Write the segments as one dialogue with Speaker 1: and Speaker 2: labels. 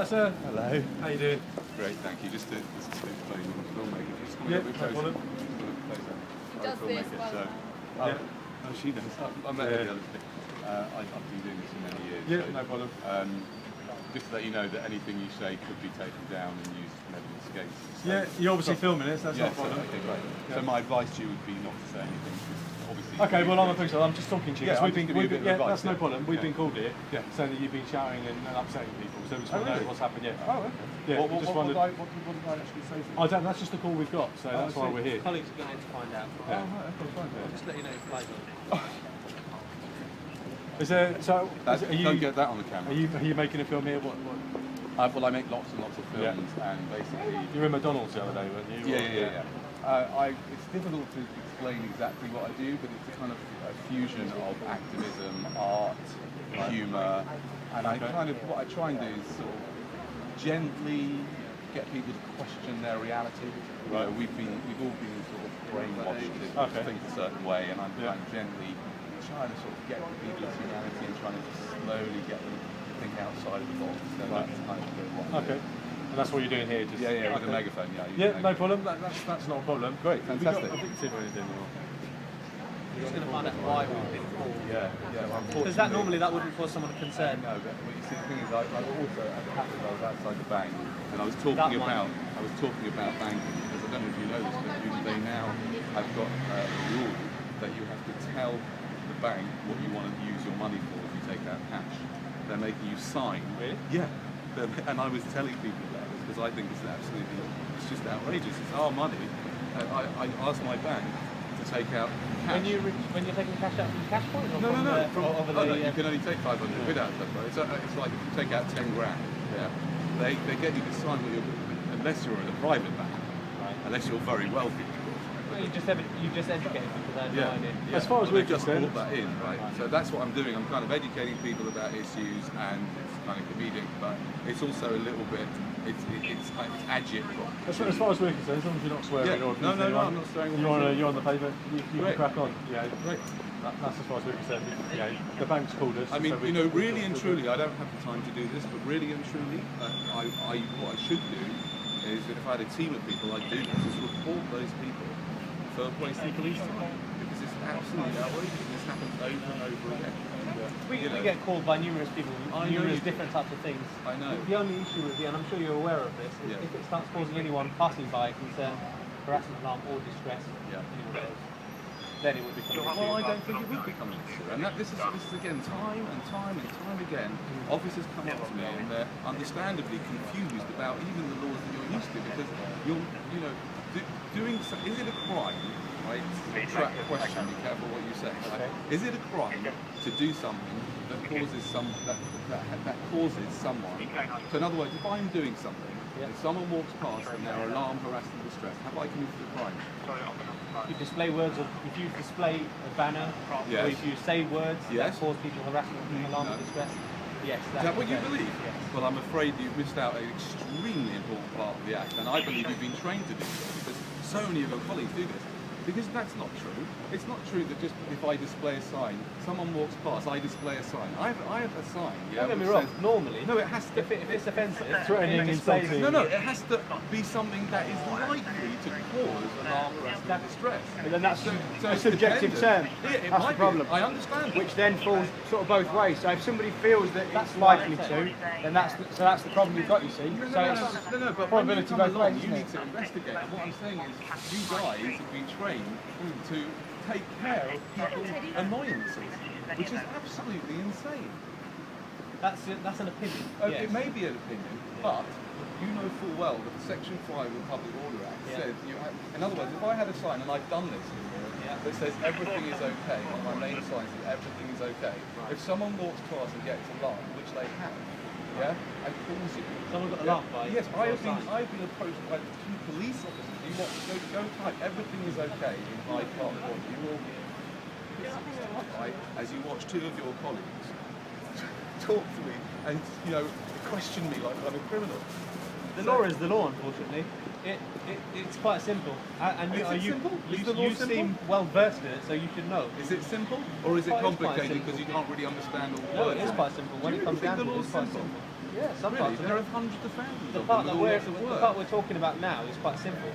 Speaker 1: sir.
Speaker 2: Hello.
Speaker 1: How you doing?
Speaker 2: Great, thank you. Just to explain, I'm a filmmaker. Just come a
Speaker 1: Yeah,
Speaker 2: little bit
Speaker 1: no
Speaker 2: closer.
Speaker 1: problem.
Speaker 3: He does this well now.
Speaker 2: Oh, she does. I met her the other day. I've been doing this for many years.
Speaker 1: Yeah,
Speaker 2: so,
Speaker 1: no problem.
Speaker 2: just to let you know that anything you say could be taken down and used as evidence against.
Speaker 1: Yeah, you're obviously filming this, that's not a problem.
Speaker 2: Okay, great.
Speaker 1: Yeah.
Speaker 2: So my advice to you would be not to say anything. Obviously.
Speaker 1: Okay, well I'm a police officer, I'm just talking to you.
Speaker 2: Yeah,
Speaker 1: We've
Speaker 2: I'm
Speaker 1: been,
Speaker 2: just giving you a bit of advice,
Speaker 1: that's no problem. We've been called here,
Speaker 2: Yeah.
Speaker 1: saying that you've been shouting and upsetting people. So we just want to know
Speaker 2: really?
Speaker 1: what's happened yet.
Speaker 2: Oh, okay.
Speaker 1: Yeah,
Speaker 2: What
Speaker 1: just
Speaker 2: did
Speaker 1: wondered.
Speaker 2: I actually say to you?
Speaker 1: I don't. That's just the call we've got, so that's
Speaker 2: I
Speaker 1: why
Speaker 2: see.
Speaker 1: we're here.
Speaker 4: Colleagues are going to find out.
Speaker 1: Yeah.
Speaker 2: Oh, right, okay, fine.
Speaker 4: I'll just let you know it's live.
Speaker 1: Is there? So,
Speaker 2: Don't
Speaker 1: are you?
Speaker 2: get that on the camera.
Speaker 1: Are you making a film here? What?
Speaker 2: Well, I make lots and lots of films, and basically.
Speaker 1: You were in McDonald's the other day, weren't you?
Speaker 2: Yeah. It's difficult to explain exactly what I do, but it's a kind of a fusion of activism, art, humour, and what I try and do is sort of gently get people to question their reality.
Speaker 1: Right.
Speaker 2: We've all been sort of brainwashed to think a certain way, and I'm gently trying to sort of get people's humanity and trying to just slowly get them to think outside of the box. So that's kind of what I do.
Speaker 1: Okay. And that's what you're doing here, just
Speaker 2: With a megaphone.
Speaker 1: Yeah, no problem. That's not a problem.
Speaker 2: Great, fantastic.
Speaker 1: Have you got a victim or anything?
Speaker 4: We're just going to find out why we've been called.
Speaker 2: Because
Speaker 4: Because normally that wouldn't cause someone a concern.
Speaker 2: No, but what you see, the thing is, I also, as it happened, I was outside the bank, and I was talking about banking, because I don't know if you know this, but they now have got a rule that you have to tell the bank what you want to use your money for if you take out cash. They're making you sign.
Speaker 1: Really?
Speaker 2: Yeah. And I was telling people that because I think it's just outrageous. It's our money. I asked my bank to take out cash.
Speaker 4: When you're taking cash out from the cash point? Or
Speaker 2: No.
Speaker 4: you
Speaker 2: You can only take 500 quid out. It's like if you take out 10 grand. Yeah. They get you to sign what unless you're in a private bank,
Speaker 4: Right.
Speaker 2: unless you're very wealthy.
Speaker 4: Well, you just educated people, they have no idea.
Speaker 1: As far as we're
Speaker 2: just
Speaker 1: concerned,
Speaker 2: brought that in, right? So that's what I'm doing. I'm kind of educating people about issues, and it's kind of comedic, but it's also a little bit. It's agitating.
Speaker 1: as far as we're concerned, as long as you're not swearing or
Speaker 2: No, I'm not swearing.
Speaker 1: You're on the pavement. You can crack on. Yeah,
Speaker 2: Great.
Speaker 1: That's as far as we're concerned. Yeah, the bank's called us.
Speaker 2: I mean,
Speaker 1: so
Speaker 2: really and truly, I don't have the time to do this, but really and truly, what I should do is that if I had a team of people, I'd do this, is report those people for wasting police time, because it's absolutely outrageous, and this happens over and over again.
Speaker 4: We get called by numerous people, numerous
Speaker 2: you
Speaker 4: different types of things.
Speaker 2: I know.
Speaker 4: The only issue would be, and I'm sure you're aware of this, is if it starts causing anyone passing by concern, harassment, alarm, or distress, anyone else, then it would become an issue.
Speaker 2: Well, I don't think it would become an issue, and this is again time and time again. Officers come up to me and they're understandably confused about even the laws that you're used to, because is it a crime? Right? Track question. Be careful what you say. Right? Is it a crime to do something that causes that causes someone? So in other words, if I'm doing something, if someone walks past and they're alarmed, harassed, and distressed, have I committed a crime?
Speaker 4: If you display words, or if you display a banner, or if you say words that cause people harassment, alarm, or distress, yes.
Speaker 2: Is that what you believe?
Speaker 4: Yes.
Speaker 2: Well, I'm afraid you've missed out an extremely important part of the Act, and I believe you've been trained to do so, because so many of your colleagues do this. Because that's not true. It's not true that just if I display a sign, someone walks past, I display a sign. I have a sign.
Speaker 4: Don't get me wrong. Normally,
Speaker 2: no, it has to.
Speaker 4: If it's offensive,
Speaker 1: threatening, insulting.
Speaker 2: No, it has to be something that is likely to cause alarm, harassment, and distress.
Speaker 5: But then that's
Speaker 2: So
Speaker 5: a
Speaker 2: it's
Speaker 5: subjective term.
Speaker 2: dependent. It
Speaker 5: That's
Speaker 2: might
Speaker 5: the problem.
Speaker 2: be. I understand.
Speaker 5: Which then falls sort of both ways. So if somebody feels that it's likely to, then that's the problem you've got. You see.
Speaker 2: No,
Speaker 5: So it's
Speaker 2: but when you
Speaker 5: probability
Speaker 2: come
Speaker 5: both
Speaker 2: along,
Speaker 5: ways,
Speaker 2: you
Speaker 5: isn't
Speaker 2: need
Speaker 5: it?
Speaker 2: to investigate. And what I'm saying is, you guys have been trained to take care of people's annoyances, which is absolutely insane.
Speaker 4: that's an opinion. Yes.
Speaker 2: It may be an opinion, but you know full well that Section 5 of the Public Order Act says you have. In other words, if I had a sign, and I've done this, that says everything is okay, on my main sign says everything is okay. If someone walks past and gets alarmed, which they have, and calls you.
Speaker 4: Someone got alarmed by.
Speaker 2: Yes, I've been approached by 2 police officers. You want go type everything is okay in Hyde Park Corner. You will right, as you watch 2 of your colleagues talk to me and question me like I'm a criminal.
Speaker 4: The law is the law, unfortunately. It's quite simple. And
Speaker 2: Is it simple? Is the law
Speaker 4: you
Speaker 2: simple?
Speaker 4: seem well versed in it, so you should know.
Speaker 2: Is it simple or is it
Speaker 4: It's quite
Speaker 2: complicated
Speaker 4: simple.
Speaker 2: because you can't really understand all the
Speaker 4: No,
Speaker 2: words?
Speaker 4: it is quite simple. When
Speaker 2: Do you
Speaker 4: it comes
Speaker 2: really think
Speaker 4: down
Speaker 2: the
Speaker 4: to it,
Speaker 2: law's
Speaker 4: it's quite
Speaker 2: simple?
Speaker 4: simple. Yeah, some
Speaker 2: Really?
Speaker 4: parts of
Speaker 2: There
Speaker 4: it.
Speaker 2: are hundreds of thousands
Speaker 4: The
Speaker 2: of
Speaker 4: part,
Speaker 2: them
Speaker 4: that
Speaker 2: with all lots of
Speaker 4: the part
Speaker 2: words.
Speaker 4: we're talking about now is quite simple.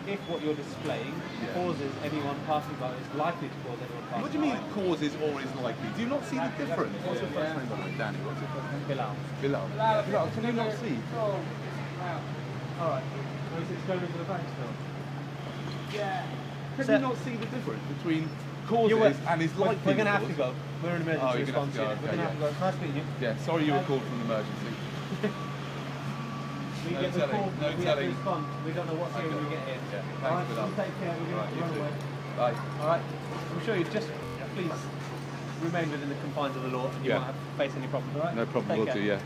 Speaker 4: If what you're displaying causes anyone passing by, is likely to cause anyone passing by.
Speaker 2: What do you mean causes or is likely? Do you not see the difference? What's your first name, by the way? Danny, what's your first name?
Speaker 4: Bilal.
Speaker 2: Bilal. Bilal, can you not see?
Speaker 1: Alright. It's going into the bank still.
Speaker 2: Can
Speaker 4: So-
Speaker 2: you not see the difference between causes and is likely?
Speaker 4: We're going to have
Speaker 2: cause?
Speaker 4: to go. We're an
Speaker 2: Oh,
Speaker 4: emergency
Speaker 2: you're gonna have
Speaker 4: response
Speaker 2: to go,
Speaker 4: unit. We're
Speaker 2: okay,
Speaker 4: going to have to go. Nice meeting you.
Speaker 2: Yeah, sorry you were called from an emergency.
Speaker 4: We
Speaker 2: No
Speaker 4: get the
Speaker 2: telling,
Speaker 4: call,
Speaker 2: no
Speaker 4: we have to
Speaker 2: telling.
Speaker 4: respond. We don't know what's here when we get here.
Speaker 2: Yeah, thanks
Speaker 4: Alright,
Speaker 2: for that.
Speaker 4: you take care. We're going to
Speaker 2: Alright, you
Speaker 4: run
Speaker 2: too.
Speaker 4: away.
Speaker 2: Bye.
Speaker 4: Alright, I'm sure you just please remain within the confines of the law and you
Speaker 2: Yeah.
Speaker 4: won't have to face any problems, alright?
Speaker 2: No problem,
Speaker 4: Take
Speaker 2: will
Speaker 4: care.
Speaker 2: do, yeah.